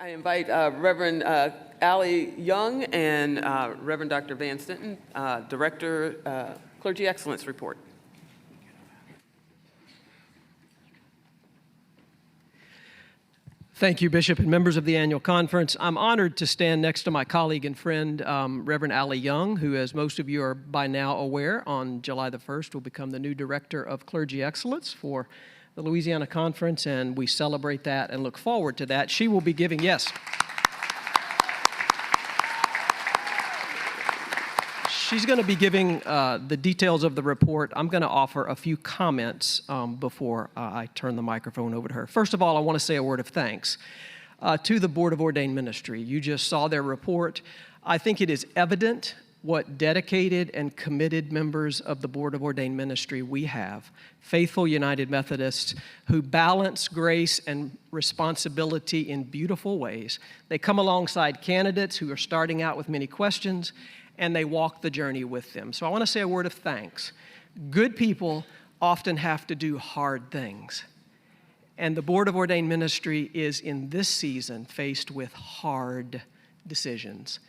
I invite Reverend Allie Young and Reverend Dr. Van Stinton, Director, Clergy Excellence Report. Thank you, Bishop and members of the annual conference. I'm honored to stand next to my colleague and friend, Reverend Allie Young, who, as most of you are by now aware, on July the 1st will become the new Director of Clergy Excellence for the Louisiana Conference, and we celebrate that and look forward to that. She will be giving, yes. She's going to be giving the details of the report. I'm going to offer a few comments before I turn the microphone over to her. First of all, I want to say a word of thanks to the Board of Ordained Ministry. You just saw their report. I think it is evident what dedicated and committed members of the Board of Ordained Ministry we have, faithful United Methodists who balance grace and responsibility in beautiful ways. They come alongside candidates who are starting out with many questions, and they walk the journey with them. So I want to say a word of thanks. Good people often have to do hard things. And the Board of Ordained Ministry is in this season faced with hard decisions.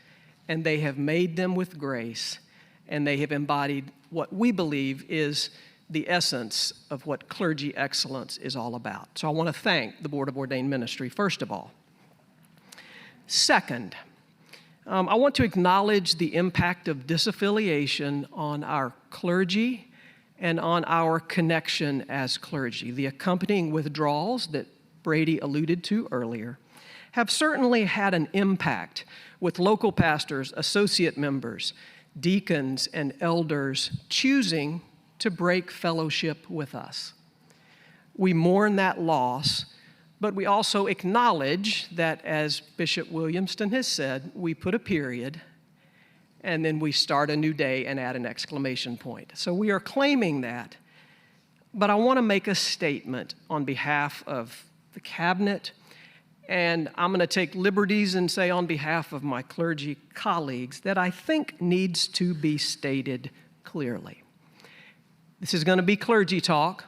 And they have made them with grace, and they have embodied what we believe is the essence of what clergy excellence is all about. So I want to thank the Board of Ordained Ministry, first of all. Second, I want to acknowledge the impact of disaffiliation on our clergy and on our connection as clergy. The accompanying withdrawals that Brady alluded to earlier have certainly had an impact with local pastors, associate members, deacons, and elders choosing to break fellowship with us. We mourn that loss, but we also acknowledge that, as Bishop Williamston has said, we put a period and then we start a new day and add an exclamation point. So we are claiming that, but I want to make a statement on behalf of the cabinet, and I'm going to take liberties and say on behalf of my clergy colleagues that I think needs to be stated clearly. This is going to be clergy talk,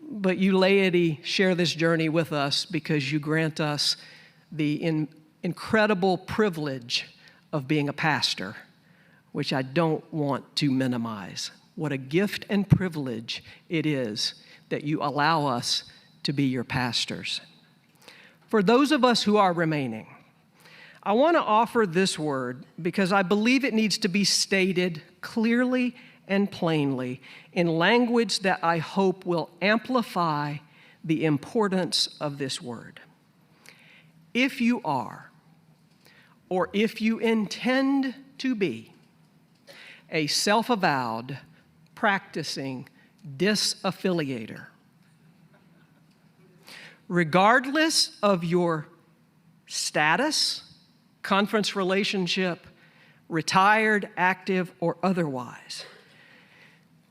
but you laity share this journey with us because you grant us the incredible privilege of being a pastor, which I don't want to minimize. What a gift and privilege it is that you allow us to be your pastors. For those of us who are remaining, I want to offer this word because I believe it needs to be stated clearly and plainly in language that I hope will amplify the importance of this word. If you are, or if you intend to be, a self-avowed, practicing disaffiliator, regardless of your status, conference relationship, retired, active, or otherwise,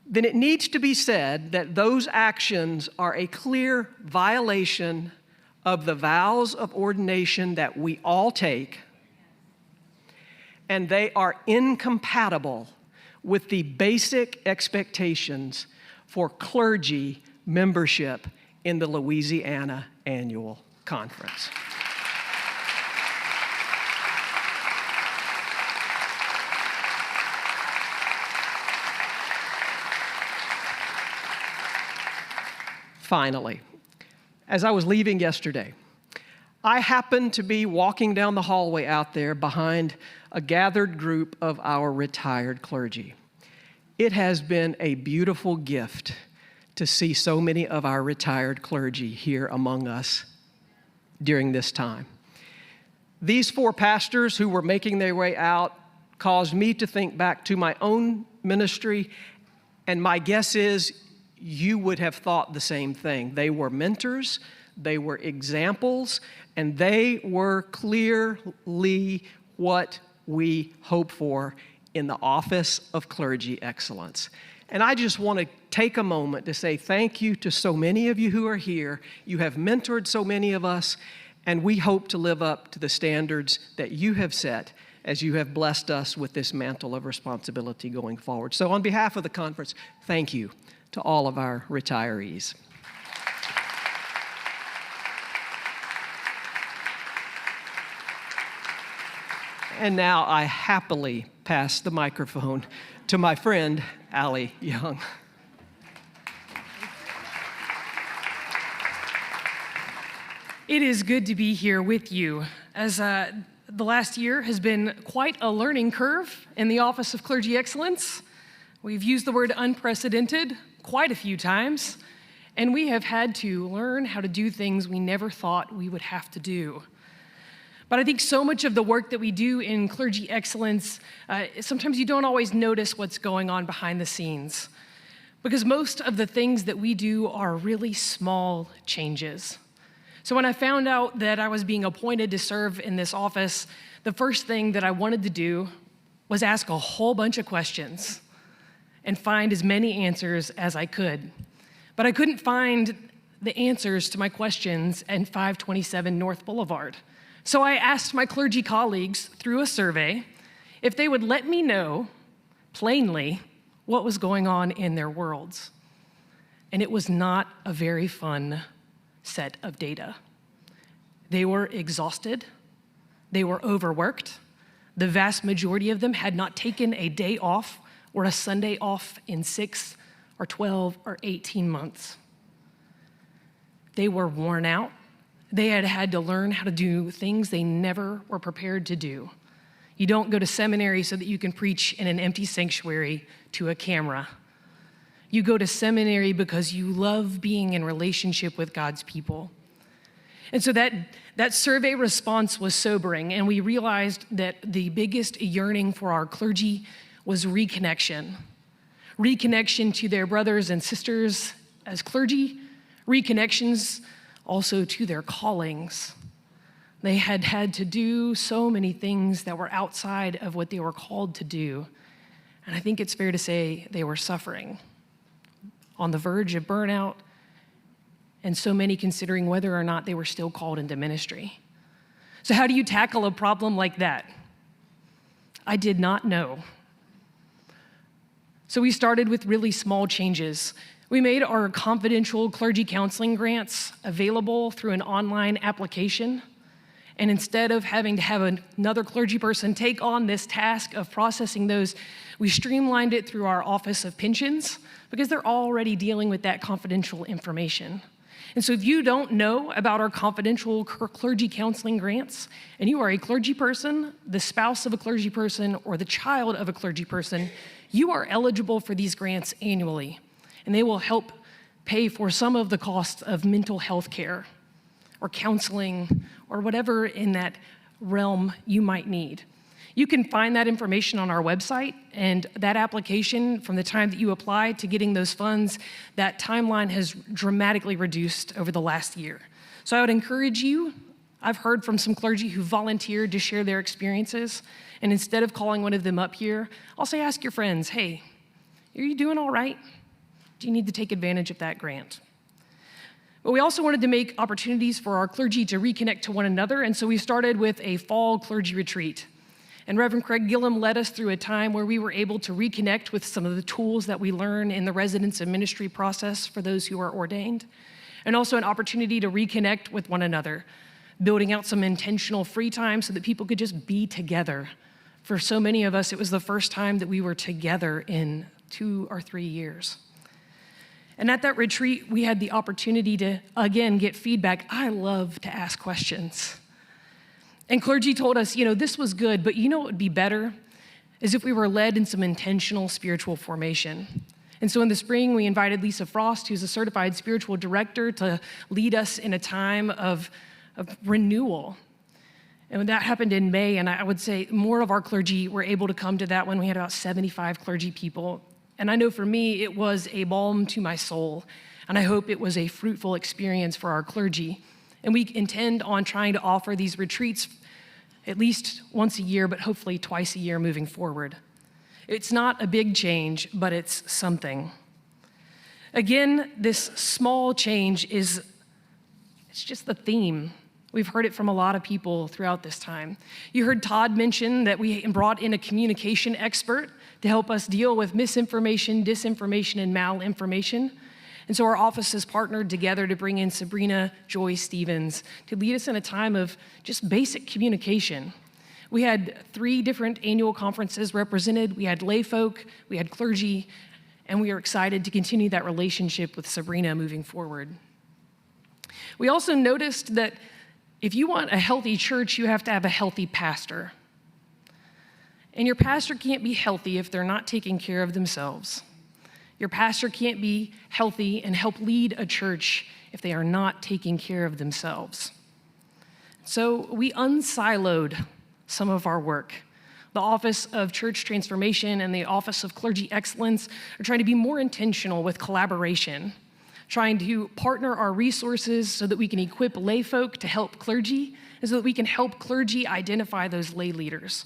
then it needs to be said that those actions are a clear violation of the vows of ordination that we all take, and they are incompatible with the basic expectations for clergy membership in the Louisiana Annual Conference. Finally, as I was leaving yesterday, I happened to be walking down the hallway out there behind a gathered group of our retired clergy. It has been a beautiful gift to see so many of our retired clergy here among us during this time. These four pastors who were making their way out caused me to think back to my own ministry, and my guess is you would have thought the same thing. They were mentors, they were examples, and they were clearly what we hope for in the office of clergy excellence. And I just want to take a moment to say thank you to so many of you who are here. You have mentored so many of us, and we hope to live up to the standards that you have set as you have blessed us with this mantle of responsibility going forward. So on behalf of the conference, thank you to all of our retirees. And now I happily pass the microphone to my friend, Allie Young. It is good to be here with you, as the last year has been quite a learning curve in the Office of Clergy Excellence. We've used the word unprecedented quite a few times, and we have had to learn how to do things we never thought we would have to do. But I think so much of the work that we do in Clergy Excellence, sometimes you don't always notice what's going on behind the scenes, because most of the things that we do are really small changes. So when I found out that I was being appointed to serve in this office, the first thing that I wanted to do was ask a whole bunch of questions and find as many answers as I could. But I couldn't find the answers to my questions at 527 North Boulevard. So I asked my clergy colleagues through a survey if they would let me know plainly what was going on in their worlds. And it was not a very fun set of data. They were exhausted. They were overworked. The vast majority of them had not taken a day off or a Sunday off in 6 or 12 or 18 months. They were worn out. They had had to learn how to do things they never were prepared to do. You don't go to seminary so that you can preach in an empty sanctuary to a camera. You go to seminary because you love being in relationship with God's people. And so that survey response was sobering, and we realized that the biggest yearning for our clergy was reconnection. Reconnection to their brothers and sisters as clergy, reconnections also to their callings. They had had to do so many things that were outside of what they were called to do. And I think it's fair to say they were suffering, on the verge of burnout, and so many considering whether or not they were still called into ministry. So how do you tackle a problem like that? I did not know. So we started with really small changes. We made our confidential clergy counseling grants available through an online application. And instead of having to have another clergy person take on this task of processing those, we streamlined it through our Office of Pensions because they're already dealing with that confidential information. And so if you don't know about our confidential clergy counseling grants, and you are a clergy person, the spouse of a clergy person, or the child of a clergy person, you are eligible for these grants annually. And they will help pay for some of the costs of mental health care or counseling or whatever in that realm you might need. You can find that information on our website, and that application, from the time that you apply to getting those funds, that timeline has dramatically reduced over the last year. So I would encourage you, I've heard from some clergy who volunteered to share their experiences, and instead of calling one of them up here, I'll say ask your friends, hey, are you doing all right? Do you need to take advantage of that grant? But we also wanted to make opportunities for our clergy to reconnect to one another, and so we started with a fall clergy retreat. And Reverend Craig Gillum led us through a time where we were able to reconnect with some of the tools that we learn in the residence and ministry process for those who are ordained, and also an opportunity to reconnect with one another, building out some intentional free time so that people could just be together. For so many of us, it was the first time that we were together in 2 or 3 years. And at that retreat, we had the opportunity to, again, get feedback. I love to ask questions. And clergy told us, this was good, but what would be better is if we were led in some intentional spiritual formation. And so in the spring, we invited Lisa Frost, who's a certified spiritual director, to lead us in a time of renewal. And when that happened in May, and I would say more of our clergy were able to come to that when we had about 75 clergy people. And I know for me, it was a balm to my soul, and I hope it was a fruitful experience for our clergy. And we intend on trying to offer these retreats at least once a year, but hopefully twice a year moving forward. It's not a big change, but it's something. Again, this small change it's just the theme. We've heard it from a lot of people throughout this time. You heard Todd mention that we brought in a communication expert to help us deal with misinformation, disinformation, and malinformation. And so our office has partnered together to bring in Sabrina Joy Stevens to lead us in a time of just basic communication. We had 3 different annual conferences represented. We had lay folk, we had clergy, and we are excited to continue that relationship with Sabrina moving forward. We also noticed that if you want a healthy church, you have to have a healthy pastor. And your pastor can't be healthy if they're not taking care of themselves. Your pastor can't be healthy and help lead a church if they are not taking care of themselves. So we unsiloed some of our work. The Office of Church Transformation and the Office of Clergy Excellence are trying to be more intentional with collaboration, trying to partner our resources so that we can equip lay folk to help clergy, and so that we can help clergy identify those lay leaders.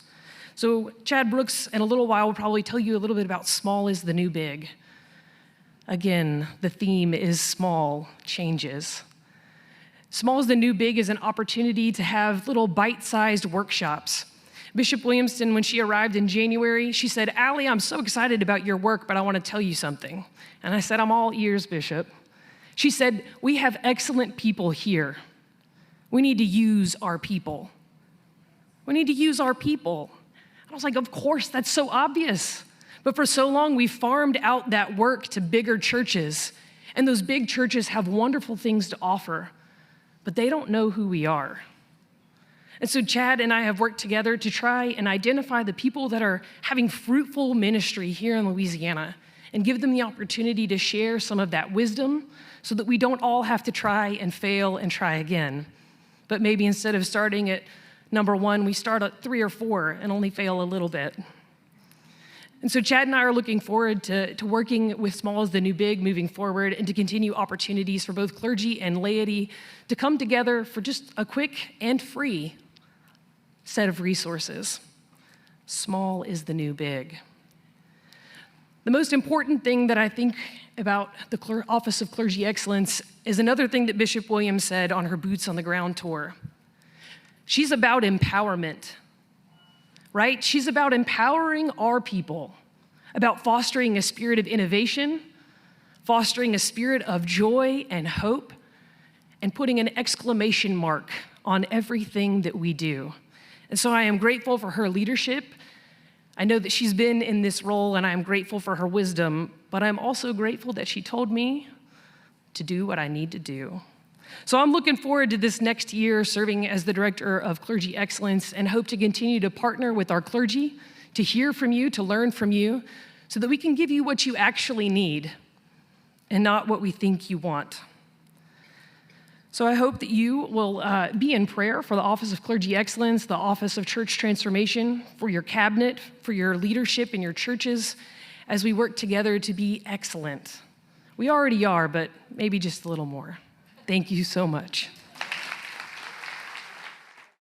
So Chad Brooks, in a little while, will probably tell you a little bit about small is the new big. Again, the theme is small changes. Small is the new big is an opportunity to have little bite-sized workshops. Bishop Williamson, when she arrived in January, she said, "Allie, I'm so excited about your work, but I want to tell you something." And I said, "I'm all ears, Bishop." She said, "We have excellent people here. We need to use our people. We need to use our people." I was like, of course, that's so obvious. But for so long, we farmed out that work to bigger churches. And those big churches have wonderful things to offer, but they don't know who we are. And so Chad and I have worked together to try and identify the people that are having fruitful ministry here in Louisiana and give them the opportunity to share some of that wisdom so that we don't all have to try and fail and try again. But maybe instead of starting at number 1, we start at 3 or 4 and only fail a little bit. And so Chad and I are looking forward to working with Small is the New Big moving forward and to continue opportunities for both clergy and laity to come together for just a quick and free set of resources. Small is the new big. The most important thing that I think about the Office of Clergy Excellence is another thing that Bishop Williams said on her Boots on the Ground tour. She's about empowerment, right? She's about empowering our people, about fostering a spirit of innovation, fostering a spirit of joy and hope, and putting an exclamation mark on everything that we do. And so I am grateful for her leadership. I know that she's been in this role, and I am grateful for her wisdom, but I'm also grateful that she told me to do what I need to do. So I'm looking forward to this next year serving as the Director of Clergy Excellence and hope to continue to partner with our clergy, to hear from you, to learn from you, so that we can give you what you actually need and not what we think you want. So I hope that you will be in prayer for the Office of Clergy Excellence, the Office of Church Transformation, for your cabinet, for your leadership in your churches, as we work together to be excellent. We already are, but maybe just a little more. Thank you so much.